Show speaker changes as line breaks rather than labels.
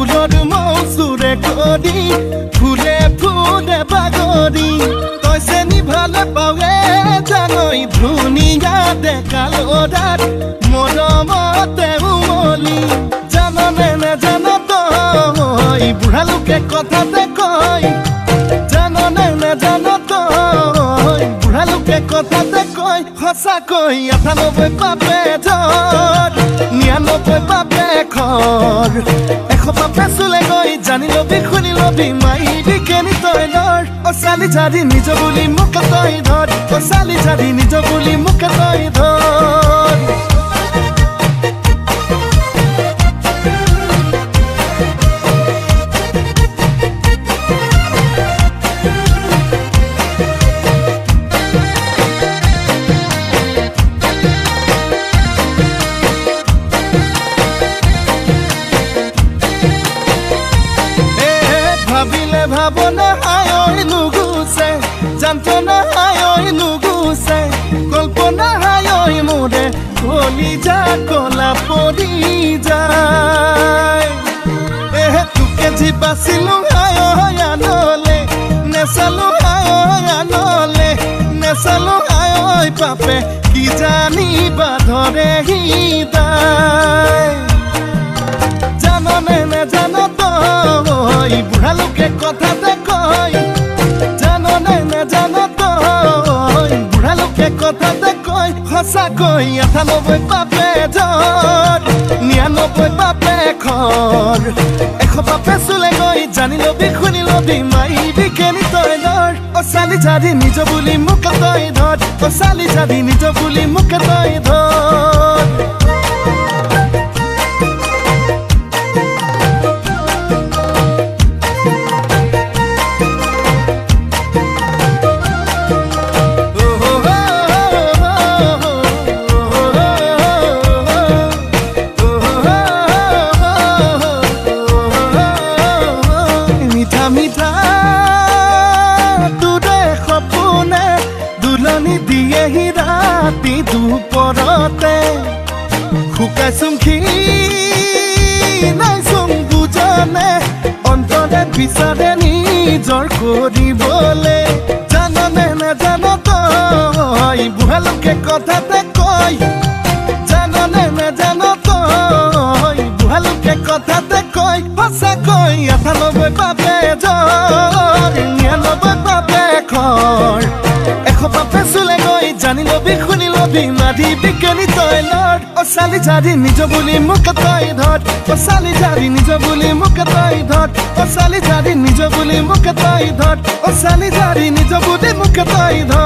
ফুলৰ মৌচুৰে কৰি ফুলে ফুলে বাগৰি তইছে নিভালে পাৱে জানৈ ধুনীয়া ডেকা ল'ৰাত মৰমতে উমলি জাননে নেজান তই বুঢ়া লোকে কথাতে কয় জাননে নেজান তই বুঢ়া লোকে কথাতে কয় সঁচাকৈ ৯৮ পাপে ধৰ ৯৯ পাপে খৰ ১০০ পাপে চুলে গৈ জানি লবি শুনি লবি মাইবি কেনি তই ধৰ অচালি জাৰি নিজ বুলি মোক তই ধৰ অচালি জাৰি নিজ বুলি মোক তই ধৰ ভাবনা হায় নুগুছে যন্ত্ৰণা হায় নুগুছে কল্পনা হায় মোৰে কলিজা কলা পৰি যায় তোকে যি বাচিলো হায় আনলে নেচালো হায় আনলে নেচালো হায় পাপে কি জানিবা ধৰে হৃদয় জাননে নেজান তই বুঢ়া লোকে কথাতে কয় জাননে নেজান তই বুঢ়া লোকে কথাতে কয় সঁচাকৈ ৯৮ পাপে ধৰ ৯৯ পাপে খৰ ১০০ পাপে চুলে গৈ জানি লবি শুনি লবি মাইবি কেনি তই ধৰ অচালি জাৰি নিজ বুলি মোক তই ধৰ অচালি জাৰি নিজ বুলি মোক তই ধৰ দিয়েহি ৰাতি দুপৰতে শুকাইছোং নাইছোং বুজনে অন্তৰে বিচাৰে নিজৰ কৰিবলে জাননে নেজান তই বুঢ়া লোকে কথাতে কয় জাননে নেজান তই বুঢ়া লোকে কথাতে কয় সঁচাকৈ ৯৮ পাপে ধৰ ৯৯ পাপে খৰ ১০০ পাপে চুলে গৈ জানি লবি শুনি লবি মাৰিবি কেনি তই লৰ অচালি জাৰি নিজ বুলি মোক তই ধৰ অচালি জাৰি নিজ বুলি মোক তই ধৰ অচালি জাৰি নিজ বুলি মোক তই ধৰ অচালি জাৰি নিজ বুলি মোক তই ধৰ